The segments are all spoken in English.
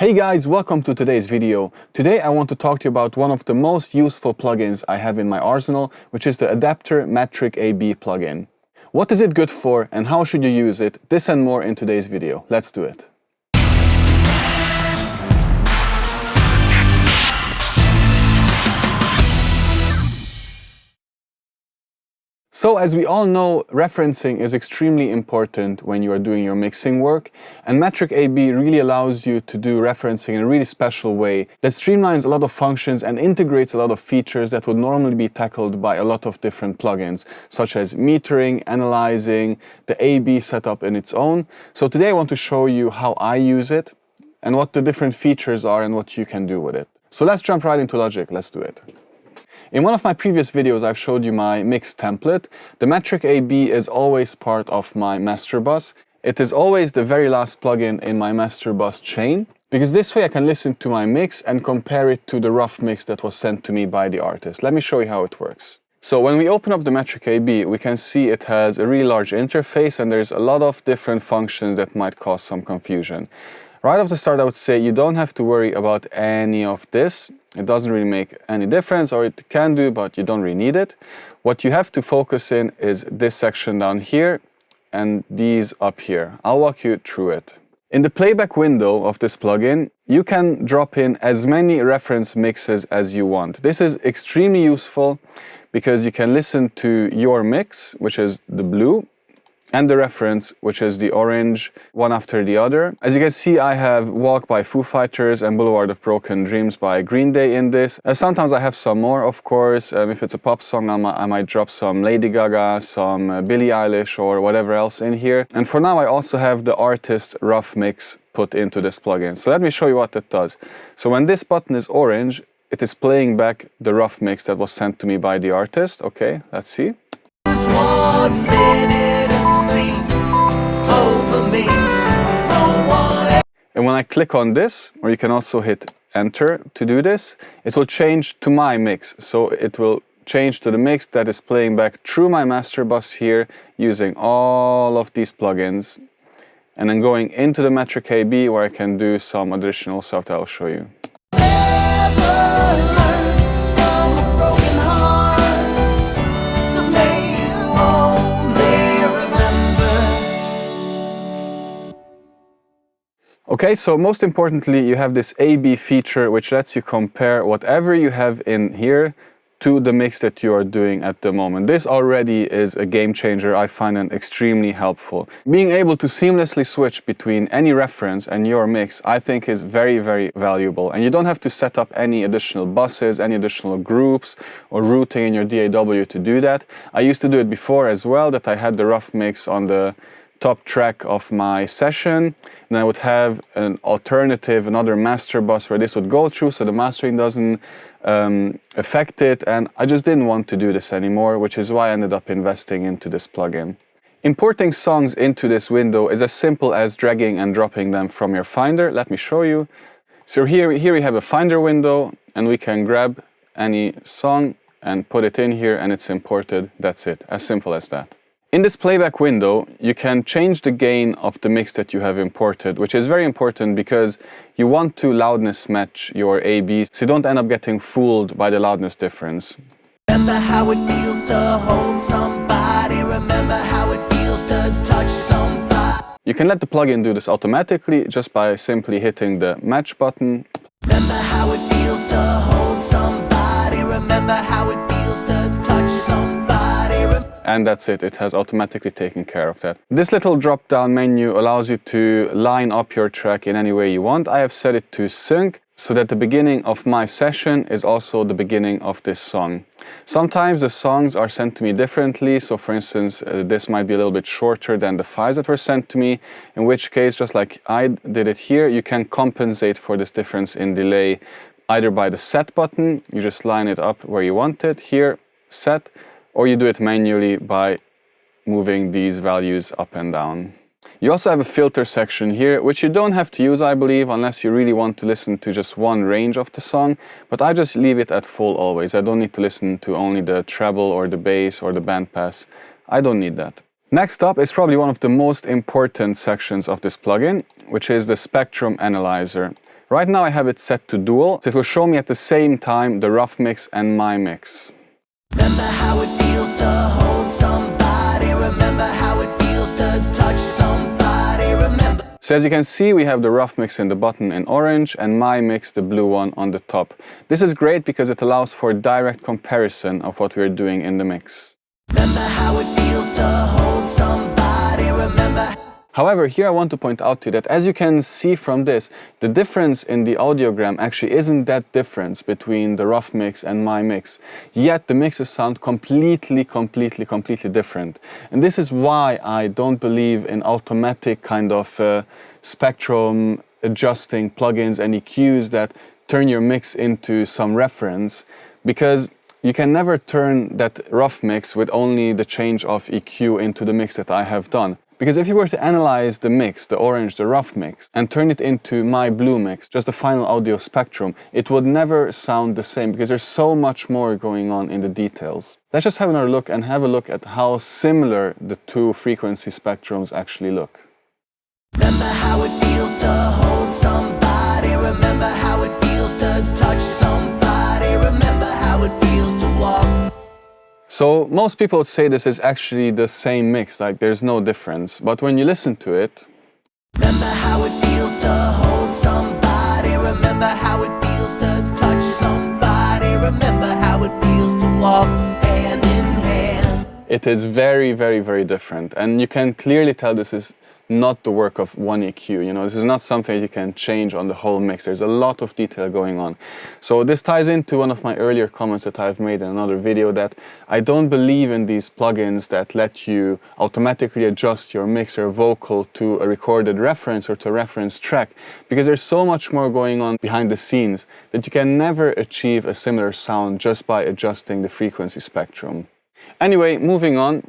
Hey guys, welcome to today's video. Today I want to talk to you about one of the most useful plugins I have in my arsenal, which is the ADPTR Metric AB plugin. What is it good for and how should you use it? This and more in today's video. Let's do it. So as we all know, referencing is extremely important when you are doing your mixing work, and Metric AB really allows you to do referencing in a really special way that streamlines a lot of functions and integrates a lot of features that would normally be tackled by a lot of different plugins, such as metering, analyzing, the AB setup in its own. So today I want to show you how I use it and what the different features are and what you can do with it. So let's jump right into logic, let's do it. In one of my previous videos, I've showed you my mix template. The Metric AB is always part of my master bus. It is always the very last plugin in my master bus chain, because this way I can listen to my mix and compare it to the rough mix that was sent to me by the artist. Let me show you how it works. So when we open up the Metric AB, we can see it has a really large interface and there's a lot of different functions that might cause some confusion. Right off the start, I would say you don't have to worry about any of this. It doesn't really make any difference, or it can do, but you don't really need it. What you have to focus in is this section down here and these up here. I'll walk you through it. In the playback window of this plugin, you can drop in as many reference mixes as you want. This is extremely useful because you can listen to your mix, which is the blue, and the reference, which is the orange, one after the other. As you can see, I have Walk by Foo Fighters and Boulevard of Broken Dreams by Green Day in this. Sometimes I have some more, of course. If it's a pop song, I might drop some Lady Gaga, some Billie Eilish, or whatever else in here. And for now, I also have the artist rough mix put into this plugin. So let me show you what it does. So when this button is orange, it is playing back the rough mix that was sent to me by the artist. Okay, let's see. Just 1 minute asleep over me. No one. And when I click on this, or you can also hit enter to do this, it will change to my mix. So it will change to the mix that is playing back through my master bus here using all of these plugins. And then going into the Metric AB where I can do some additional stuff that I'll show you. Okay, so most importantly, you have this AB feature which lets you compare whatever you have in here to the mix that you are doing at the moment. This already is a game changer. I find it extremely helpful. Being able to seamlessly switch between any reference and your mix, I think is very, very valuable. And you don't have to set up any additional buses, any additional groups or routing in your DAW to do that. I used to do it before as well, that I had the rough mix on the top track of my session, and I would have an alternative, another master bus where this would go through so the mastering doesn't affect it, and I just didn't want to do this anymore, which is why I ended up investing into this plugin. Importing songs into this window is as simple as dragging and dropping them from your Finder. Let me show you. So here we have a Finder window, and we can grab any song and put it in here, and it's imported. That's it, as simple as that. In this playback window, you can change the gain of the mix that you have imported, which is very important because you want to loudness match your AB, so you don't end up getting fooled by the loudness difference. Remember how it feels to hold somebody. Remember how it feels to touch somebody. You can let the plugin do this automatically just by simply hitting the match button. Remember how it feels to hold somebody. Remember how it feels to touch somebody. And that's it, it has automatically taken care of that. This little drop-down menu allows you to line up your track in any way you want. I have set it to sync so that the beginning of my session is also the beginning of this song. Sometimes the songs are sent to me differently, so for instance, this might be a little bit shorter than the files that were sent to me, in which case, just like I did it here, you can compensate for this difference in delay either by the set button, you just line it up where you want it, here, set, or you do it manually by moving these values up and down. You also have a filter section here, which you don't have to use, I believe, unless you really want to listen to just one range of the song, but I just leave it at full always. I don't need to listen to only the treble or the bass or the bandpass. I don't need that. Next up is probably one of the most important sections of this plugin, which is the spectrum analyzer. Right now I have it set to dual, so it will show me at the same time the rough mix and my mix. Remember how it feels to hold somebody. Remember how it feels to touch somebody. Remember. So as you can see, we have the rough mix in the button in orange and my mix, the blue one, on the top. This is great because it allows for direct comparison of what we're doing in the mix. Remember how it feels to hold somebody. Remember. However, here I want to point out to you that as you can see from this, the difference in the audiogram actually isn't that difference between the rough mix and my mix. Yet the mixes sound completely different. And this is why I don't believe in automatic kind of spectrum adjusting plugins and EQs that turn your mix into some reference, because you can never turn that rough mix with only the change of EQ into the mix that I have done. Because if you were to analyze the mix, the orange, the rough mix, and turn it into my blue mix, just the final audio spectrum, it would never sound the same because there's so much more going on in the details. Let's just have another look and have a look at how similar the two frequency spectrums actually look. Remember how it feels to hold somebody. Remember how it feels to touch somebody. Remember how it feels to walk. So most people would say this is actually the same mix, like there's no difference. But when you listen to it, remember how it feels to hold somebody. Remember how it feels to touch somebody. Remember how it feels to walk hand in hand. it is very different. And you can clearly tell this is not the work of one EQ. You know, this is not something you can change on the whole mix. There's a lot of detail going on. So this ties into one of my earlier comments that I've made in another video, that I don't believe in these plugins that let you automatically adjust your mix or vocal to a recorded reference or to a reference track, because there's so much more going on behind the scenes that you can never achieve a similar sound just by adjusting the frequency spectrum. Anyway, moving on.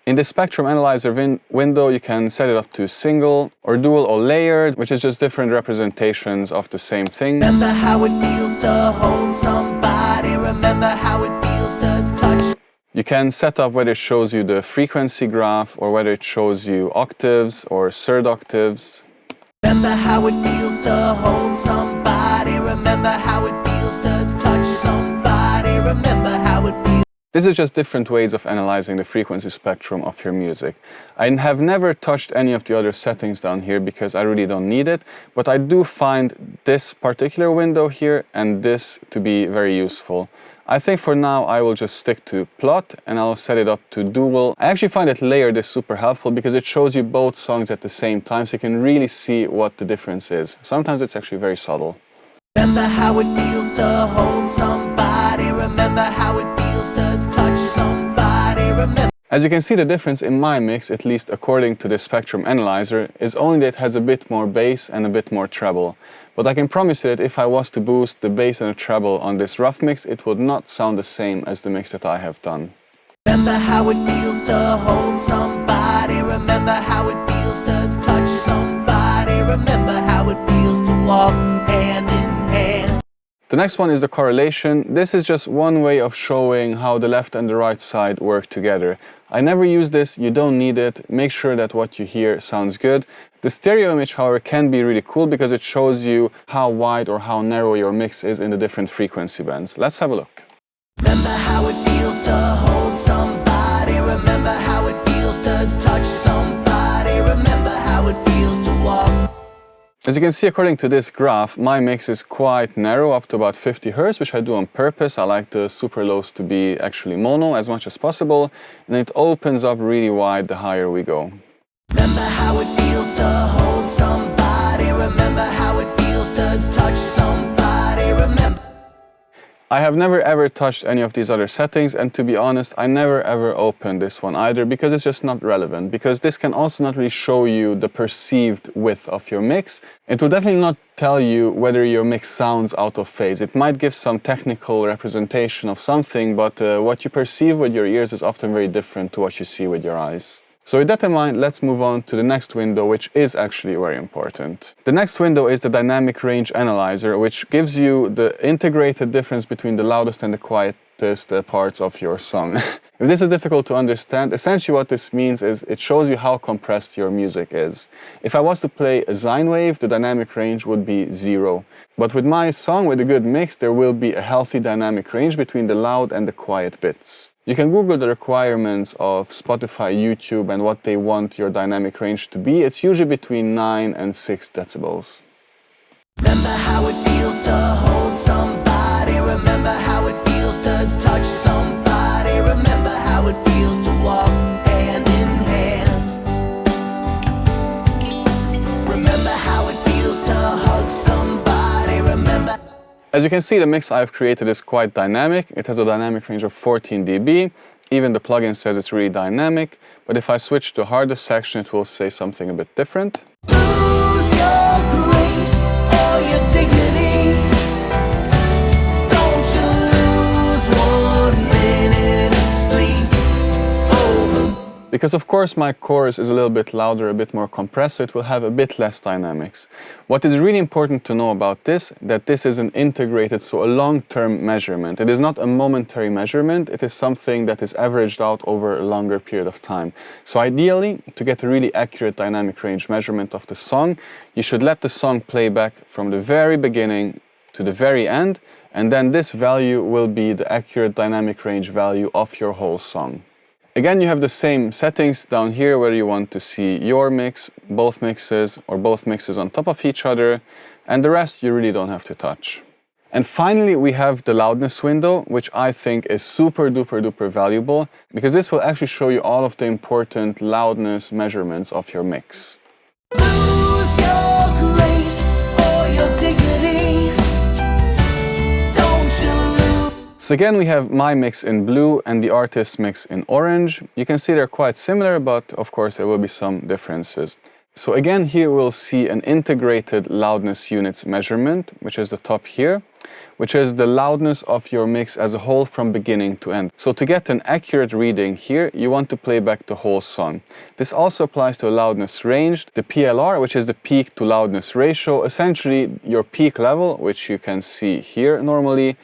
In the spectrum analyzer window, you can set it up to single or dual or layered, which is just different representations of the same thing. Remember how it feels to hold somebody. Remember how it feels to touch. You can set up whether it shows you the frequency graph or whether it shows you octaves or third octaves. Remember how it feels to hold somebody. Remember how it feels to touch somebody. Remember how it feels. This is just different ways of analyzing the frequency spectrum of your music. I have never touched any of the other settings down here because I really don't need it, but I do find this particular window here and this to be very useful. I think for now I will just stick to plot and I'll set it up to dual. I actually find that layered is super helpful because it shows you both songs at the same time, so you can really see what the difference is. Sometimes it's actually very subtle. Remember how it feels to hold somebody. Remember how it feels to touch somebody. Remember. As you can see, the difference in my mix, at least according to the spectrum analyzer, is only that it has a bit more bass and a bit more treble. But I can promise you that if I was to boost the bass and the treble on this rough mix, it would not sound the same as the mix that I have done. Remember how it feels to hold somebody. Remember how it feels to touch somebody. Remember how it feels to walk hand in hand. The next one is the correlation. This is just one way of showing how the left and the right side work together. I never use this, you don't need it. Make sure that what you hear sounds good. The stereo image, however, can be really cool because it shows you how wide or how narrow your mix is in the different frequency bands. Let's have a look. Remember how it feels to hold somebody. Remember how it feels to touch somebody. Remember how it feels to walk. As you can see, according to this graph, my mix is quite narrow, up to about 50 Hz, which I do on purpose. I like the super lows to be actually mono as much as possible, and it opens up really wide the higher we go. Remember how it feels to hold somebody. Remember how it feels to touch somebody. Remember. I have never ever touched any of these other settings, and to be honest, I never ever opened this one either because it's just not relevant, because this can also not really show you the perceived width of your mix. It will definitely not tell you whether your mix sounds out of phase. It might give some technical representation of something, but what you perceive with your ears is often very different to what you see with your eyes. So with that in mind, let's move on to the next window, which is actually very important. The next window is the dynamic range analyzer, which gives you the integrated difference between the loudest and the quietest parts of your song. If this is difficult to understand, essentially what this means is it shows you how compressed your music is. If I was to play a sine wave, the dynamic range would be 0. But with my song, with a good mix, there will be a healthy dynamic range between the loud and the quiet bits. You can Google the requirements of Spotify, YouTube, and what they want your dynamic range to be. It's usually between 9 and 6 decibels. Remember how it feels to hold somebody. Remember how it feels to touch somebody. Remember how it feels to walk hand in hand. Remember how it feels to hug somebody. Remember. As you can see, the mix I've created is quite dynamic. It has a dynamic range of 14 dB. Even the plugin says it's really dynamic. But if I switch to hardest section, it will say something a bit different. Lose your grace or your dignity. Don't you lose 1 minute of sleep over. Because of course my chorus is a little bit louder, a bit more compressed, so it will have a bit less dynamics. What is really important to know about this, that this is an integrated, so a long-term measurement. It is not a momentary measurement, it is something that is averaged out over a longer period of time. So ideally, to get a really accurate dynamic range measurement of the song, you should let the song play back from the very beginning to the very end, and then this value will be the accurate dynamic range value of your whole song. Again, you have the same settings down here where you want to see your mix, both mixes, or both mixes on top of each other, and the rest you really don't have to touch. And finally, we have the loudness window, which I think is super duper duper valuable, because this will actually show you all of the important loudness measurements of your mix. Lose your grace or your dignity. Don't you lose. So again, we have my mix in blue and the artist's mix in orange. You can see they're quite similar, but of course there will be some differences. So again, here we'll see an integrated loudness units measurement, which is the top here, which is the loudness of your mix as a whole from beginning to end. So to get an accurate reading here, you want to play back the whole song. This also applies to a loudness range, the PLR, which is the peak to loudness ratio, essentially your peak level, which you can see here normally,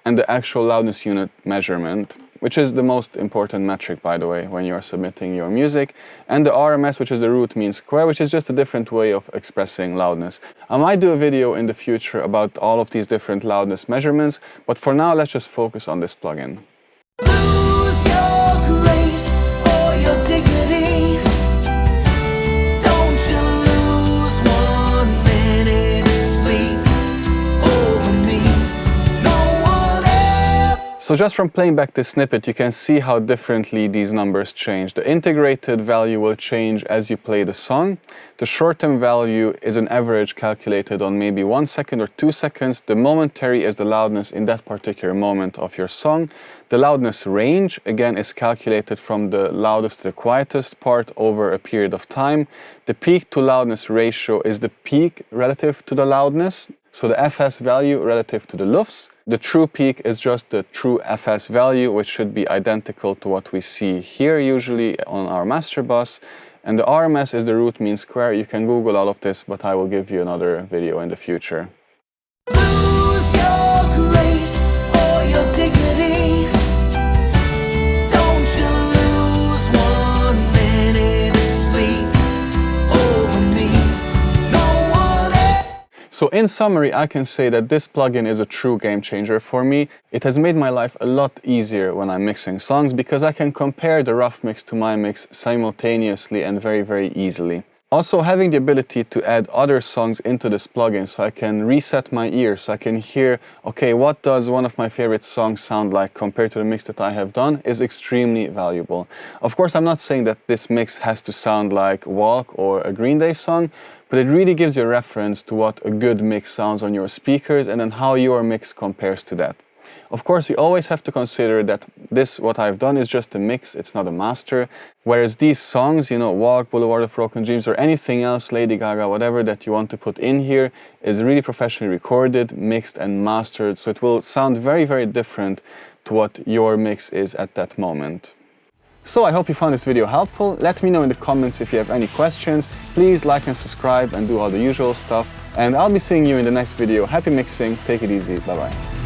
and the actual loudness unit measurement, which is the most important metric, by the way, when you are submitting your music, and the RMS, which is the root mean square, which is just a different way of expressing loudness. I might do a video in the future about all of these different loudness measurements, but for now, let's just focus on this plugin. Lose your grace or your dignity. Don't you lose 1 minute of sleep over me. No one else. So just from playing back this snippet, you can see how differently these numbers change. The integrated value will change as you play the song. The short-term value is an average calculated on maybe 1 second or 2 seconds. The momentary is the loudness in that particular moment of your song. The loudness range, again, is calculated from the loudest to the quietest part over a period of time. The peak to loudness ratio is the peak relative to the loudness. So the FS value relative to the LUFS. The true peak is just the true FS value, which should be identical to what we see here usually on our master bus. And the RMS is the root mean square. You can Google all of this, but I will give you another video in the future. Lose your grace or your dignity. Don't you lose 1 minute of sleep over me. No one else. So in summary, I can say that this plugin is a true game changer for me. It has made my life a lot easier when I'm mixing songs because I can compare the rough mix to my mix simultaneously and very, very easily. Also, having the ability to add other songs into this plugin so I can reset my ear, so I can hear, okay, what does one of my favorite songs sound like compared to the mix that I have done is extremely valuable. Of course, I'm not saying that this mix has to sound like Walk or a Green Day song, but it really gives you a reference to what a good mix sounds on your speakers and then how your mix compares to that. Of course, we always have to consider that this, what I've done, is just a mix, it's not a master. Whereas these songs, you know, Walk, Boulevard of Broken Dreams, or anything else, Lady Gaga, whatever that you want to put in here, is really professionally recorded, mixed and mastered, so it will sound very, very different to what your mix is at that moment. So I hope you found this video helpful. Let me know in the comments if you have any questions. Please like and subscribe and do all the usual stuff. And I'll be seeing you in the next video. Happy mixing, take it easy, bye bye.